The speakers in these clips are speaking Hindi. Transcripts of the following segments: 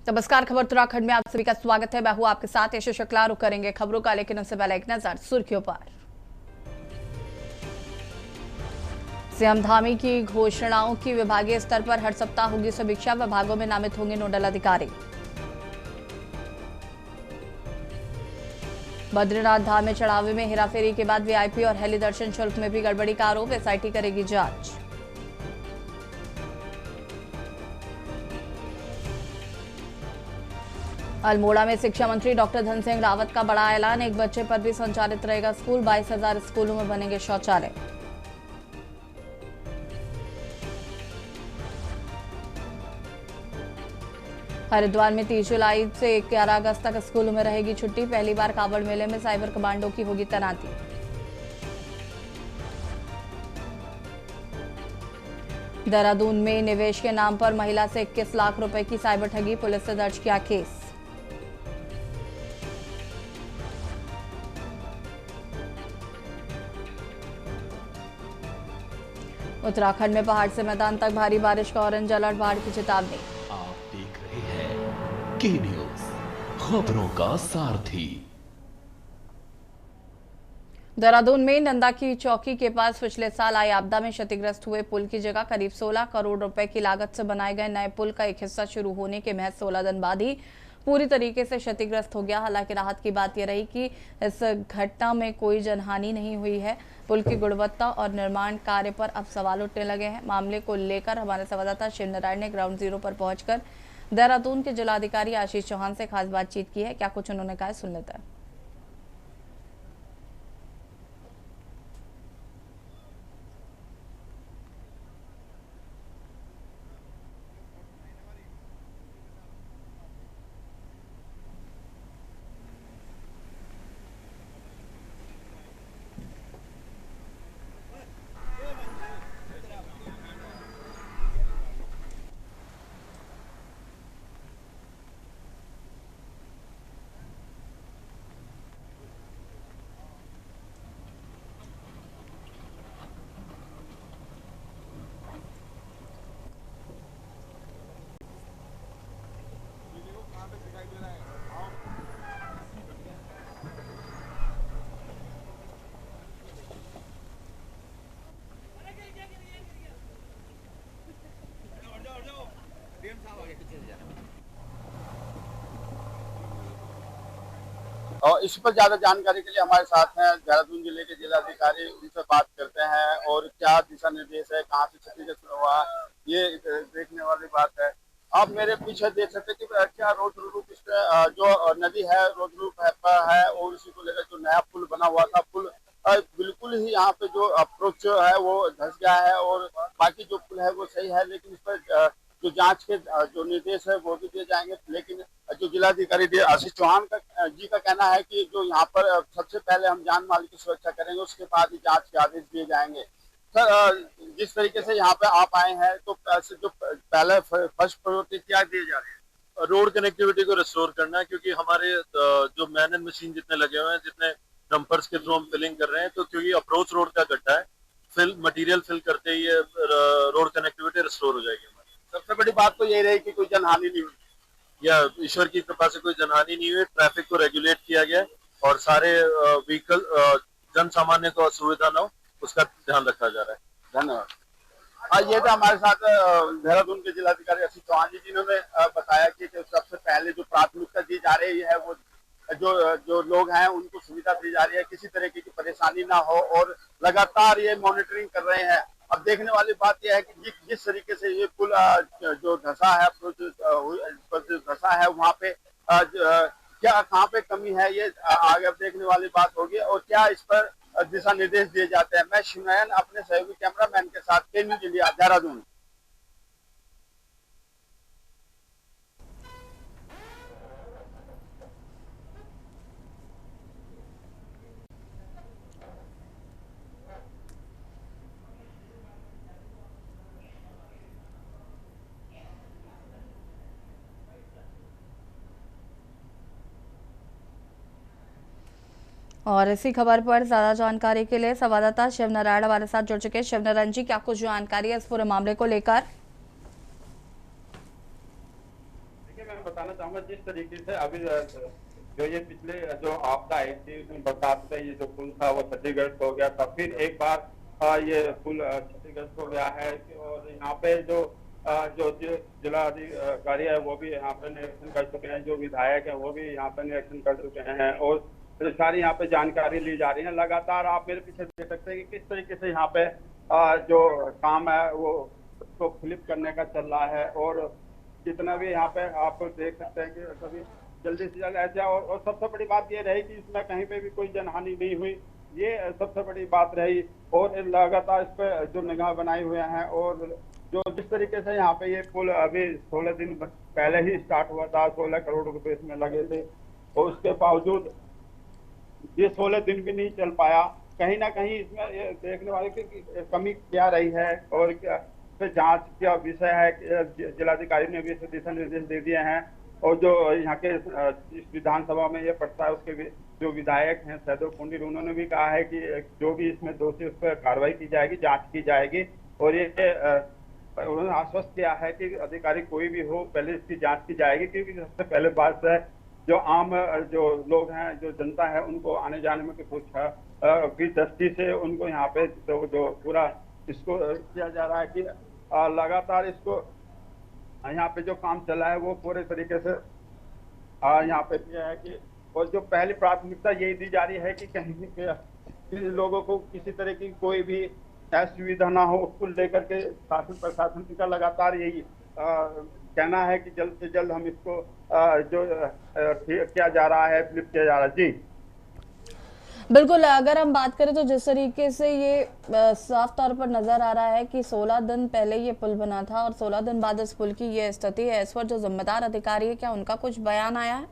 नमस्कार, खबर उत्तराखंड में आप सभी का स्वागत है। मैं हूं आपके साथ यशस्वी शुक्ला। रुक करेंगे खबरों का, लेकिन उससे पहले एक नजर सुर्खियों पर। सीएम धामी की घोषणाओं की विभागीय स्तर पर हर सप्ताह होगी समीक्षा। विभागों में नामित होंगे नोडल अधिकारी। बद्रीनाथ धाम में चढ़ावे में हेराफेरी के बाद वीआईपी और हेली दर्शन शुल्क में भी गड़बड़ी का आरोप। एसआईटी करेगी जांच। अल्मोड़ा में शिक्षा मंत्री डॉक्टर धन सिंह रावत का बड़ा ऐलान। एक बच्चे पर भी संचालित रहेगा स्कूल। 22,000 स्कूलों में बनेंगे शौचालय। हरिद्वार में 30 जुलाई से 11 अगस्त तक स्कूलों में रहेगी छुट्टी। पहली बार कावड़ मेले में साइबर कमांडो की होगी तैनाती। देहरादून में निवेश के नाम पर महिला से 21 लाख रुपए की साइबर ठगी। पुलिस ने दर्ज किया केस। उत्तराखंड में पहाड़ से मैदान तक भारी बारिश का ऑरेंज अलर्ट। बाढ़ की चेतावनी। आप देख रहे हैं के न्यूज, खबरों का सारथी। देहरादून में नंदा की चौकी के पास पिछले साल आई आपदा में क्षतिग्रस्त हुए पुल की जगह करीब 16 करोड़ रुपए की लागत से बनाए गए नए पुल का एक हिस्सा शुरू होने के महज 16 दिन बाद ही पूरी तरीके से क्षतिग्रस्त हो गया। हालांकि राहत की बात यह रही कि इस घटना में कोई जनहानि नहीं हुई है। पुल की गुणवत्ता और निर्माण कार्य पर अब सवाल उठने लगे हैं। मामले को लेकर हमारे संवाददाता शिव नारायण ने ग्राउंड जीरो पर पहुंचकर देहरादून के जिलाधिकारी आशीष चौहान से खास बातचीत की है। क्या कुछ उन्होंने कहा, सुन लेते हैं। और इस पर ज्यादा जानकारी के लिए हमारे साथ हैं देहरादून जिले के जिलाधिकारी। उनसे बात करते हैं और क्या दिशा निर्देश है, कहाँ से क्षतिग्रस्त हुआ, ये देखने वाली बात है। आप मेरे पीछे देख सकते हैं कि क्या रोड रूप इस जो नदी है रोड रूप है और इसी को लेकर जो नया पुल बना हुआ था, पुल बिल्कुल ही यहाँ पे जो अप्रोच है वो धंस गया है और बाकी जो पुल है वो सही है, लेकिन इस पर जो जांच के जो निर्देश है वो भी दिए जाएंगे। लेकिन जो जिलाधिकारी आशीष चौहान जी का कहना है कि जो यहाँ पर सबसे पहले हम जान माल की सुरक्षा करेंगे, उसके बाद ही जांच के आदेश दिए जाएंगे। सर, जिस तरीके से यहाँ पे आप आए हैं तो जो पहले फर्स्ट प्रायोरिटी क्या दी जा रही है? रोड कनेक्टिविटी को रिस्टोर करना है, क्योंकि हमारे जो मैन एंड मशीन जितने लगे हुए हैं, जितने डंपर्स के थ्रू हम फिलिंग कर रहे हैं, तो क्योंकि अप्रोच रोड का गड्ढा है, मटेरियल फिल करते ही रोड कनेक्टिविटी रिस्टोर हो जाएगी हमारी। सबसे बड़ी बात तो यही रही कि कोई जनहानि नहीं हुई, या ईश्वर की कृपा से कोई जनहानि नहीं हुई। ट्रैफिक को रेगुलेट किया गया और सारे व्हीकल जन सामान्य को असुविधा न हो, उसका ध्यान रखा जा रहा है। धन्यवाद। ये तो हमारे साथ देहरादून के जिलाधिकारी आशीष चौहान जी, जिन्होंने बताया कि सबसे पहले जो प्राथमिकता दी जा रही है वो जो लोग हैं उनको सुविधा दी जा रही है, किसी तरह की परेशानी ना हो, और लगातार ये मॉनिटरिंग कर रहे हैं। अब देखने वाली बात यह है कि जिस तरीके से ये पुल जो धंसा है, धंसा है, वहाँ पे क्या कहाँ पे कमी है, ये आगे अब देखने वाली बात होगी और क्या इस पर दिशा निर्देश दिए जाते हैं। मैं शिवनारायण अपने सहयोगी कैमरामैन के साथ के न्यूज इंडिया देहरादून। और इसी खबर पर ज्यादा जानकारी के लिए संवाददाता शिव नारायण हमारे साथ जुड़ चुके हैं। शिव नारायण जी, क्या कुछ जानकारी है इस पूरे मामले को लेकर? देखिए, मैं बता बताना चाहूंगा जिस तरीके से अभी जो ये पिछले जो आपदा आई थी उसमें बरसात में ये जो पुल था वो क्षतिग्रस्त हो गया था, फिर एक बार ये पुल क्षतिग्रस्त हो गया है और यहाँ पे जो जो जिला अधिकारी है वो भी यहाँ पे निरीक्षण कर चुके हैं, जो विधायक है वो भी यहाँ पे निरीक्षण कर चुके हैं और सारी यहाँ पे जानकारी ली जा रही है। लगातार आप मेरे पीछे देख सकते हैं कि किस तरीके से यहाँ पे जो काम है वो उसको फ्लिप करने का चल रहा है और जितना भी यहाँ पे आप देख सकते हैं कि सभी जल्दी से जल्द ऐसे और सबसे बड़ी बात ये रही कि इसमें कहीं पे भी कोई जनहानि नहीं हुई, ये सबसे बड़ी बात रही। और लगातार इस पे जो निगाह बनाए हुए हैं और जो जिस तरीके से यहाँ पे ये पुल अभी 16 दिन पहले ही स्टार्ट हुआ था, 16 करोड़ रुपए इसमें लगे थे और उसके बावजूद ये 16 दिन भी नहीं चल पाया। कहीं ना कहीं इसमें ये देखने वाले की कमी क्या रही है और क्या पे जांच का विषय है। जिलाधिकारी ने भी इसे दिशा निर्देश दे दिए हैं और जो यहाँ के इस विधानसभा में ये पड़ता है उसके जो विधायक हैं सहदेव पुंडीर, उन्होंने भी कहा है कि जो भी इसमें दोषी उस पर कार्रवाई की जाएगी, जांच की जाएगी और ये उन्होंने आश्वस्त किया है कि अधिकारी कोई भी हो पहले इसकी जांच की जाएगी, क्योंकि सबसे पहले बात है जो आम जो लोग हैं, जो जनता है, उनको आने जाने में कुछ की दृष्टि से उनको यहाँ पे जो पूरा इसको किया जा रहा है कि लगातार इसको यहाँ पे जो काम चला है वो पूरे तरीके से यहाँ पे किया है कि और जो पहली प्राथमिकता यही दी जा रही है कि कहीं लोगों को किसी तरह की कोई भी असुविधा ना हो, उसको लेकर के शासन प्रशासन का लगातार यही कहना है कि जल्द से जल्द हम इसको जो ठीक किया जा रहा है, फ्लिप किया जा रहा है। जी बिल्कुल, अगर हम बात करें तो जिस तरीके से ये साफ तौर पर नजर आ रहा है कि 16 दिन पहले ये पुल बना था और 16 दिन बाद इस पुल की ये स्थिति है, इस पर जो जिम्मेदार अधिकारी है क्या उनका कुछ बयान आया है?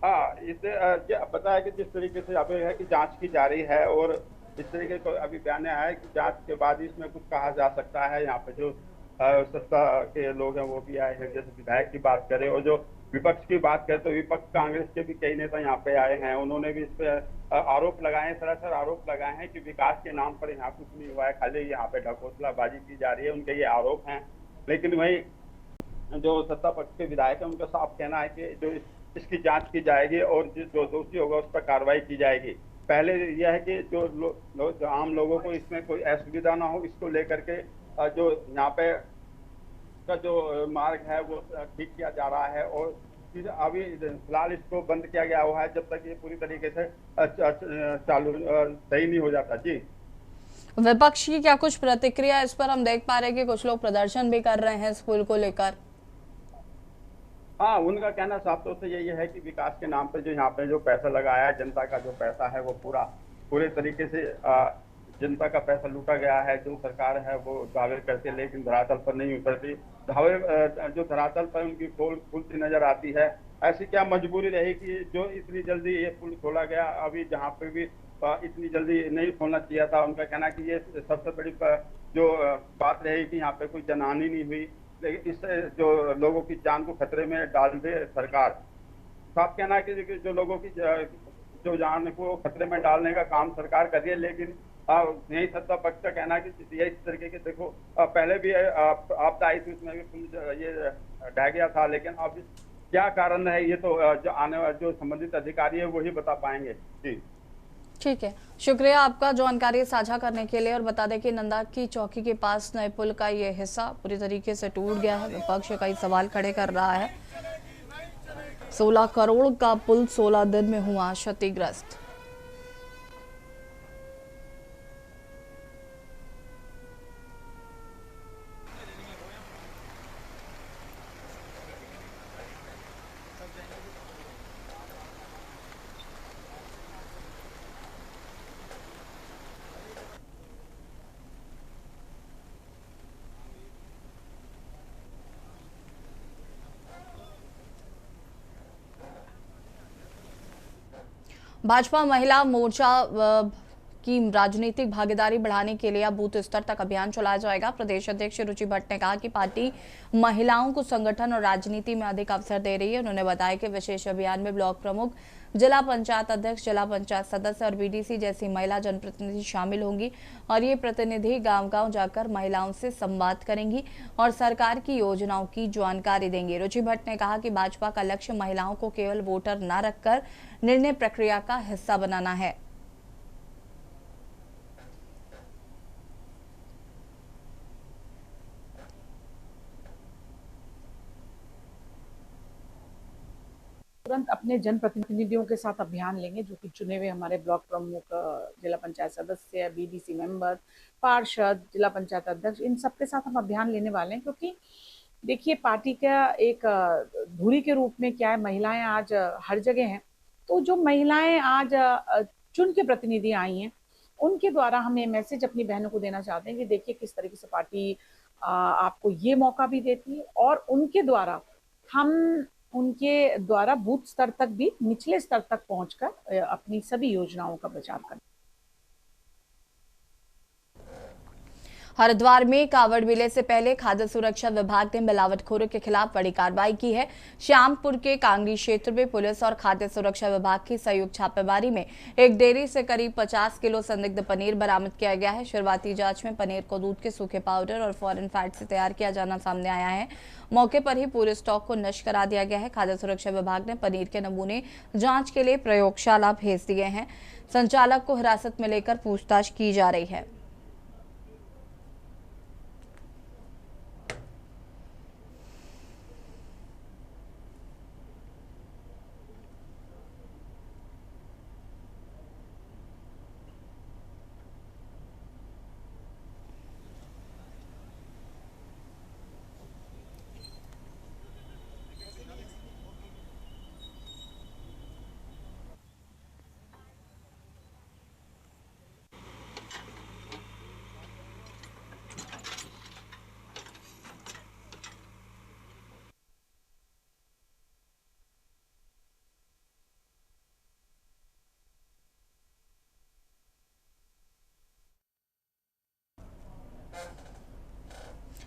हाँ, इससे पता है कि जिस तरीके से अभी है कि जांच की जा रही है और इस तरीके को अभी बयान आया है कि जांच के बाद इसमें कुछ कहा जा सकता है। यहाँ पे जो सत्ता के लोग हैं वो भी आए हैं, जैसे विधायक की बात करें और जो विपक्ष की बात करें तो विपक्ष कांग्रेस के भी कई नेता यहाँ पे आए हैं, उन्होंने भी इस पे आरोप लगाए हैं, सरासर आरोप लगाए हैं कि विकास के नाम पर यहाँ कुछ नहीं हुआ है, खाली यहाँ पे ढकोसलाबाजी की जा रही है, उनके ये आरोप हैं। लेकिन वही जो सत्ता पक्ष के विधायक है उनका साफ कहना है कि जो इसकी जांच की जाएगी और जो दोषी होगा उस पर कार्रवाई की जाएगी। पहले यह है कि जो आम लोगों को इसमें कोई असुविधा ना हो, इसको लेकर के जो यहाँ पे का जो मार्ग है वो ठीक किया जा रहा है और अभी फिलहाल इसको बंद किया गया हुआ है जब तक ये पूरी तरीके से चालू सही नहीं हो जाता। जी, विपक्ष की क्या कुछ प्रतिक्रिया इस पर? हम देख पा रहे हैं कि कुछ लोग प्रदर्शन भी कर रहे हैं इस पुल को लेकर। हाँ, उनका कहना साफ तौर से यही है कि विकास के नाम पे जो यहाँ पे जो पैसा लगाया है, जनता का जो पैसा है वो पूरे तरीके से जनता का पैसा लूटा गया है। जो सरकार है वो दावे करती है लेकिन धरातल पर नहीं उतरती। दावे जो धरातल पर उनकी खुलती नजर आती है। ऐसी क्या मजबूरी रही कि जो इतनी जल्दी ये पुल खोला गया, अभी जहाँ पे भी इतनी जल्दी नहीं खोलना चाहिए था। उनका कहना कि ये सबसे बड़ी जो बात रही कि यहाँ पे कोई जनहानि नहीं हुई, लेकिन इससे जो लोगों की जान को खतरे में डाल दे सरकार। साफ कहना है कि जो लोगों की जो जान को खतरे में डालने का काम सरकार कर रही है, लेकिन यही सत्ता पक्ष का कहना है कि ये इस तरीके के देखो पहले भी आपदा आई थी उसमें भी ये ढह गया था, लेकिन अब क्या कारण है ये तो जो आने वाले जो संबंधित अधिकारी है वही बता पाएंगे। जी ठीक है, शुक्रिया आपका जानकारी साझा करने के लिए। और बता दें कि नंदा की चौकी के पास नए पुल का ये हिस्सा पूरी तरीके से टूट गया है। विपक्ष कई सवाल खड़े कर रहा है। 16 करोड़ का पुल 16 दिन में हुआ क्षतिग्रस्त। भाजपा महिला मोर्चा की राजनीतिक भागीदारी बढ़ाने के लिए अब बूथ स्तर तक अभियान चलाया जाएगा। प्रदेश अध्यक्ष रुचि भट्ट ने कहा कि पार्टी महिलाओं को संगठन और राजनीति में अधिक अवसर दे रही है। उन्होंने बताया कि विशेष अभियान में ब्लॉक प्रमुख, जिला पंचायत अध्यक्ष, जिला पंचायत सदस्य और बीडीसी जैसी महिला जनप्रतिनिधि शामिल होंगी और ये प्रतिनिधि गांव-गांव जाकर महिलाओं से संवाद करेंगी और सरकार की योजनाओं की जानकारी देंगे। रुचि भट्ट ने कहा कि भाजपा का लक्ष्य महिलाओं को केवल वोटर न रखकर निर्णय प्रक्रिया का हिस्सा बनाना है। तुरंत अपने जनप्रतिनिधियों के साथ अभियान लेंगे, जो कि चुने हुए हमारे ब्लॉक प्रमुख, जिला पंचायत सदस्य, बीडीसी मेंबर, पार्षद, जिला पंचायत अध्यक्ष, इन सबके साथ हम अभियान लेने वाले हैं। क्योंकि देखिए, पार्टी का एक धुरी के रूप में क्या है, महिलाएं आज हर जगह हैं। तो जो महिलाएं आज चुन के प्रतिनिधि आई हैं, उनके द्वारा हम ये मैसेज अपनी बहनों को देना चाहते हैं कि देखिए किस तरीके से पार्टी आपको ये मौका भी देती है और उनके द्वारा हम उनके द्वारा बूथ स्तर तक भी, निचले स्तर तक पहुंचकर अपनी सभी योजनाओं का प्रचार करें। हरिद्वार में कावड़ मेले से पहले खाद्य सुरक्षा विभाग ने मिलावटखोरों के खिलाफ बड़ी कार्रवाई की है। श्यामपुर के कांगड़ी क्षेत्र में पुलिस और खाद्य सुरक्षा विभाग की संयुक्त छापेमारी में एक डेयरी से करीब 50 किलो संदिग्ध पनीर बरामद किया गया है। शुरुआती जांच में पनीर को दूध के सूखे पाउडर और फॉरेन फैट से तैयार किया जाना सामने आया है। मौके पर ही पूरे स्टॉक को नष्ट करा दिया गया है। खाद्य सुरक्षा विभाग ने पनीर के नमूने जाँच के लिए प्रयोगशाला भेज दिए हैं। संचालक को हिरासत में लेकर पूछताछ की जा रही है।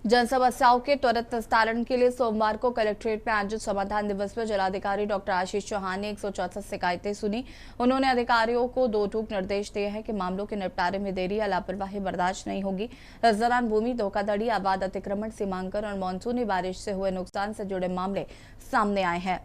जन समस्याओं के त्वरित निस्तारण के लिए सोमवार को कलेक्ट्रेट में आयोजित समाधान दिवस में जिलाधिकारी डॉक्टर आशीष चौहान ने 164 शिकायतें सुनी। उन्होंने अधिकारियों को दो टूक निर्देश दिए हैं कि मामलों के निपटारे में देरी या लापरवाही बर्दाश्त नहीं होगी। इस दौरान भूमि धोखाधड़ी, अवैध अतिक्रमण, सीमांकन और मानसूनी बारिश से हुए नुकसान से जुड़े मामले सामने आए हैं।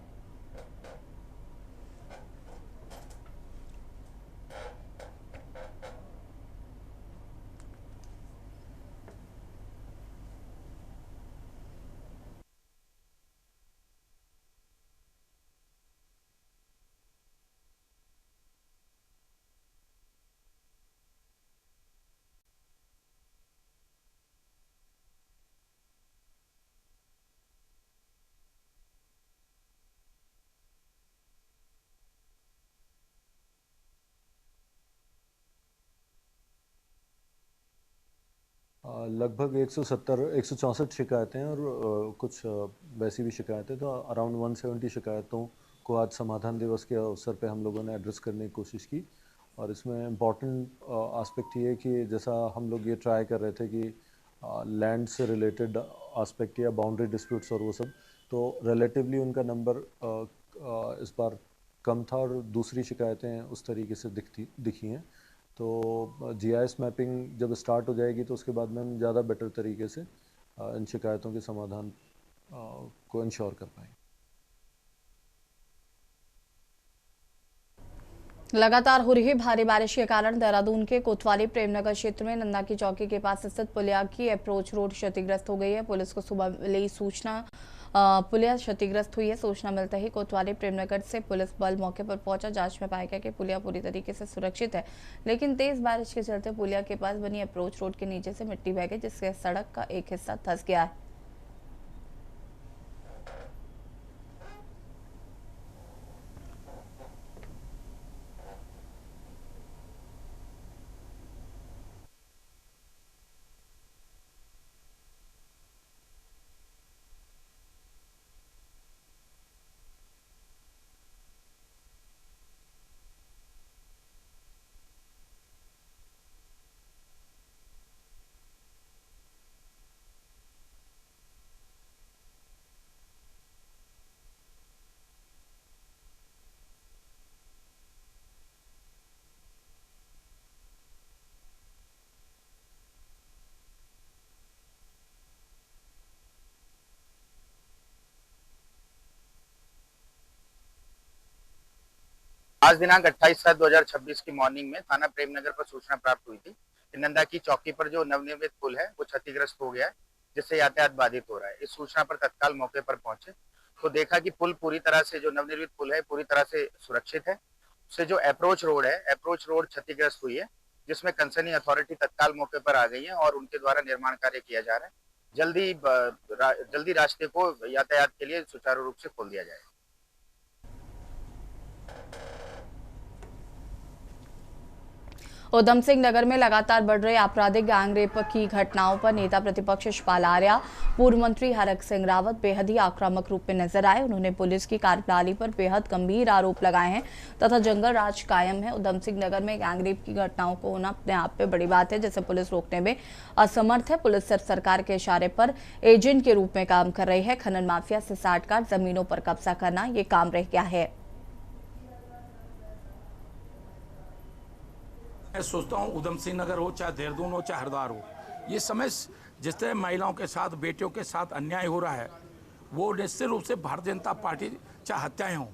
लगभग 164 शिकायतें और कुछ वैसी भी शिकायतें, तो अराउंड 170 शिकायतों को आज समाधान दिवस के अवसर पे हम लोगों ने एड्रेस करने की कोशिश की। और इसमें इम्पॉर्टेंट आस्पेक्ट ये है कि जैसा हम लोग ये ट्राई कर रहे थे कि लैंड से रिलेटेड आस्पेक्ट या बाउंड्री डिस्प्यूट्स और वो सब, तो रिलेटिवली उनका नंबर इस बार कम था और दूसरी शिकायतें उस तरीके से दिखी हैं। तो जीआईएस मैपिंग जब स्टार्ट हो जाएगी तो उसके बाद में हम ज़्यादा बेटर तरीके से इन शिकायतों के समाधान को इंश्योर कर पाएंगे। लगातार हो रही भारी बारिश के कारण देहरादून के कोतवाली प्रेमनगर क्षेत्र में नंदा की चौकी के पास स्थित पुलिया की अप्रोच रोड क्षतिग्रस्त हो गई है। पुलिस को सुबह मिली सूचना पुलिया क्षतिग्रस्त हुई है। सूचना मिलते ही कोतवाली प्रेमनगर से पुलिस बल मौके पर पहुंचा। जांच में पाया गया कि पुलिया पूरी तरीके से सुरक्षित है, लेकिन तेज बारिश के चलते पुलिया के पास बनी अप्रोच रोड के नीचे से मिट्टी बह गई, जिससे सड़क का एक हिस्सा धंस गया है। आज दिनांक 28/7/2026 की मॉर्निंग में थाना प्रेमनगर पर सूचना प्राप्त हुई थी कि नंदा की चौकी पर जो नवनिर्मित पुल है वो क्षतिग्रस्त हो गया है, जिससे यातायात बाधित हो रहा है। इस सूचना पर तत्काल मौके पर पहुंचे तो देखा कि पुल पूरी तरह से, जो नवनिर्मित पुल है पूरी तरह से सुरक्षित है। उससे जो अप्रोच रोड है, अप्रोच रोड क्षतिग्रस्त हुई है, जिसमें कंसर्निंग अथॉरिटी तत्काल मौके पर आ गई है और उनके द्वारा निर्माण कार्य किया जा रहा है। जल्दी रास्ते को यातायात के लिए सुचारू रूप से खोल दिया जाएगा। उधम सिंह नगर में लगातार बढ़ रहे आपराधिक गैंगरेप की घटनाओं पर नेता प्रतिपक्ष यशपाल आर्या, पूर्व मंत्री हरक सिंह रावत बेहद ही आक्रामक रूप में नजर आए। उन्होंने पुलिस की कार्यप्रणाली पर बेहद गंभीर आरोप लगाए हैं तथा जंगल राज कायम है। उधम सिंह नगर में गैंगरेप की घटनाओं को होना अपने आप में बड़ी बात है, जिसे पुलिस रोकने में असमर्थ है। पुलिस सिर्फ सरकार के इशारे पर एजेंट के रूप में काम कर रही है। खनन माफिया से साठगांठ जमीनों पर कब्जा करना ये काम रह गया है। मैं सोचता हूँ उधम सिंह नगर हो, चाहे देहरादून हो, चाहे हरिद्वार हो, ये समय जिस तरह महिलाओं के साथ, बेटियों के साथ अन्याय हो रहा है, वो निश्चित रूप से भारतीय जनता पार्टी, चाहे हत्याएं हों,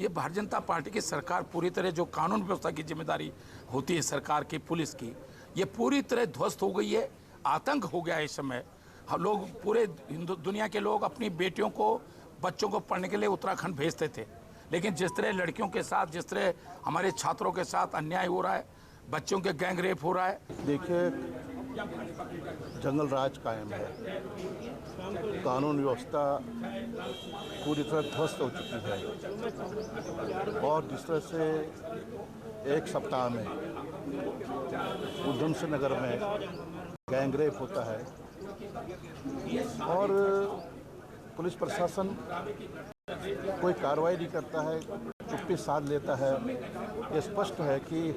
ये भारतीय जनता पार्टी की सरकार पूरी तरह, जो कानून व्यवस्था की जिम्मेदारी होती है सरकार की, पुलिस की, ये पूरी तरह ध्वस्त हो गई है। आतंक हो गया है इस समय। हम लोग, पूरे दुनिया के लोग अपनी बेटियों को, बच्चों को पढ़ने के लिए उत्तराखंड भेजते थे, लेकिन जिस तरह लड़कियों के साथ, जिस तरह हमारे छात्रों के साथ अन्याय हो रहा है, बच्चों के गैंग रेप हो रहा है। देखिए, जंगल राज कायम है, कानून व्यवस्था पूरी तरह ध्वस्त हो चुकी है और जिस तरह से एक सप्ताह में उधम सिंह नगर में गैंग रेप होता है और पुलिस प्रशासन कोई कार्रवाई नहीं करता है, चुप्पी साध लेता है, ये स्पष्ट है कि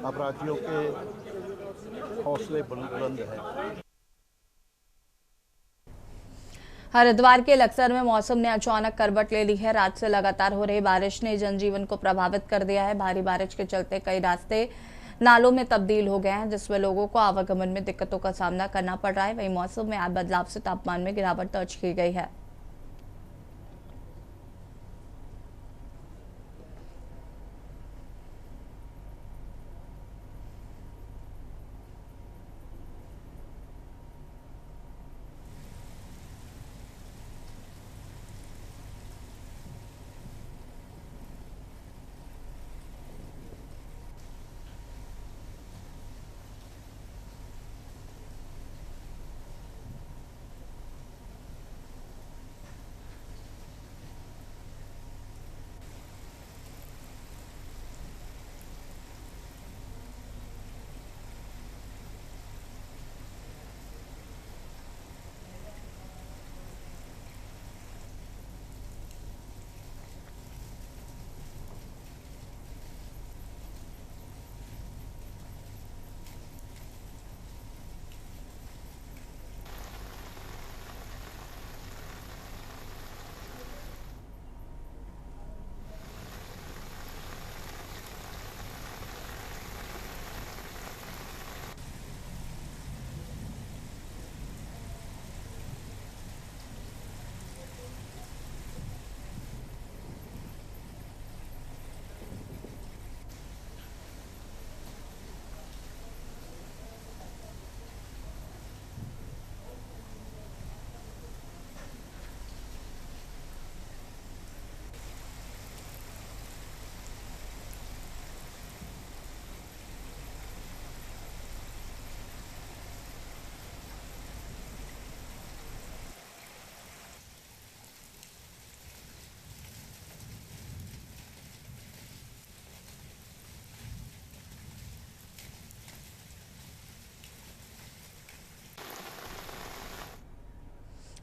अपराधियों के हौसले बुलंद हैं। हरिद्वार के लक्सर में मौसम ने अचानक करवट ले ली है। रात से लगातार हो रही बारिश ने जनजीवन को प्रभावित कर दिया है। भारी बारिश के चलते कई रास्ते नालों में तब्दील हो गए हैं, जिसमें लोगों को आवागमन में दिक्कतों का सामना करना पड़ रहा है। वहीं मौसम में आए बदलाव से तापमान में गिरावट दर्ज की गई है।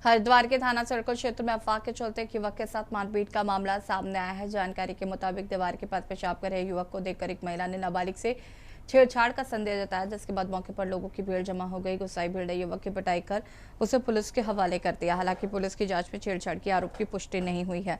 हरिद्वार के थाना सर्कल क्षेत्र में अफवाह के चलते एक युवक के साथ मारपीट का मामला सामने आया है। जानकारी के मुताबिक दीवार के पास पेशाब कर रहे युवक को देखकर एक महिला ने नाबालिग से छेड़छाड़ का संदेह जताया, जिसके बाद मौके पर लोगों की भीड़ जमा हो गई। गुस्साई भीड़ ने युवक की पिटाई कर उसे पुलिस के हवाले कर दिया। हालांकि पुलिस की जांच में छेड़छाड़ के आरोप की पुष्टि नहीं हुई है।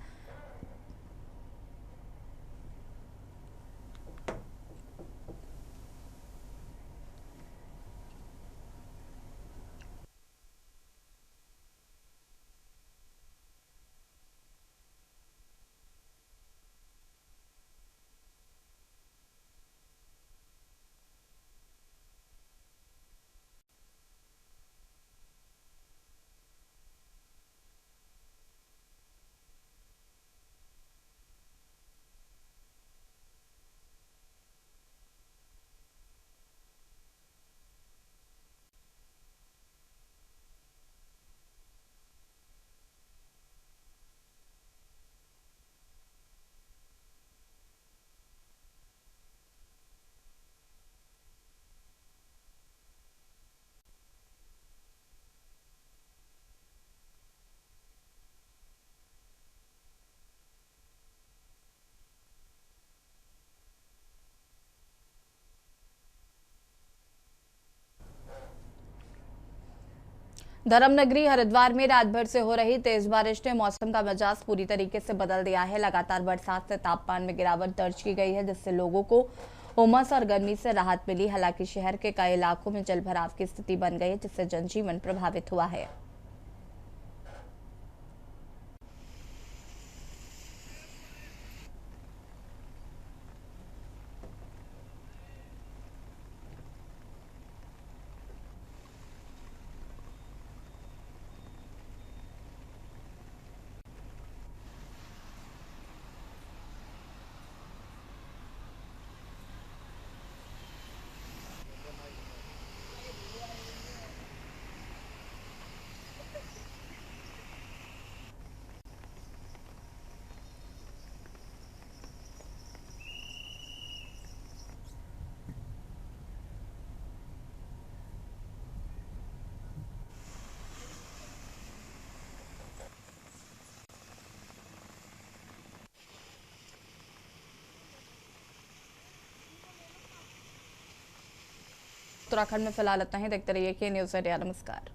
धर्मनगरी हरिद्वार में रात भर से हो रही तेज बारिश ने मौसम का मिजाज पूरी तरीके से बदल दिया है। लगातार बरसात से तापमान में गिरावट दर्ज की गई है, जिससे लोगों को उमस और गर्मी से राहत मिली। हालांकि शहर के कई इलाकों में जलभराव की स्थिति बन गई है, जिससे जनजीवन प्रभावित हुआ है। उत्तराखंड में फिलहाल इतना ही। देखते रहिए के न्यूज़ इंडिया। नमस्कार।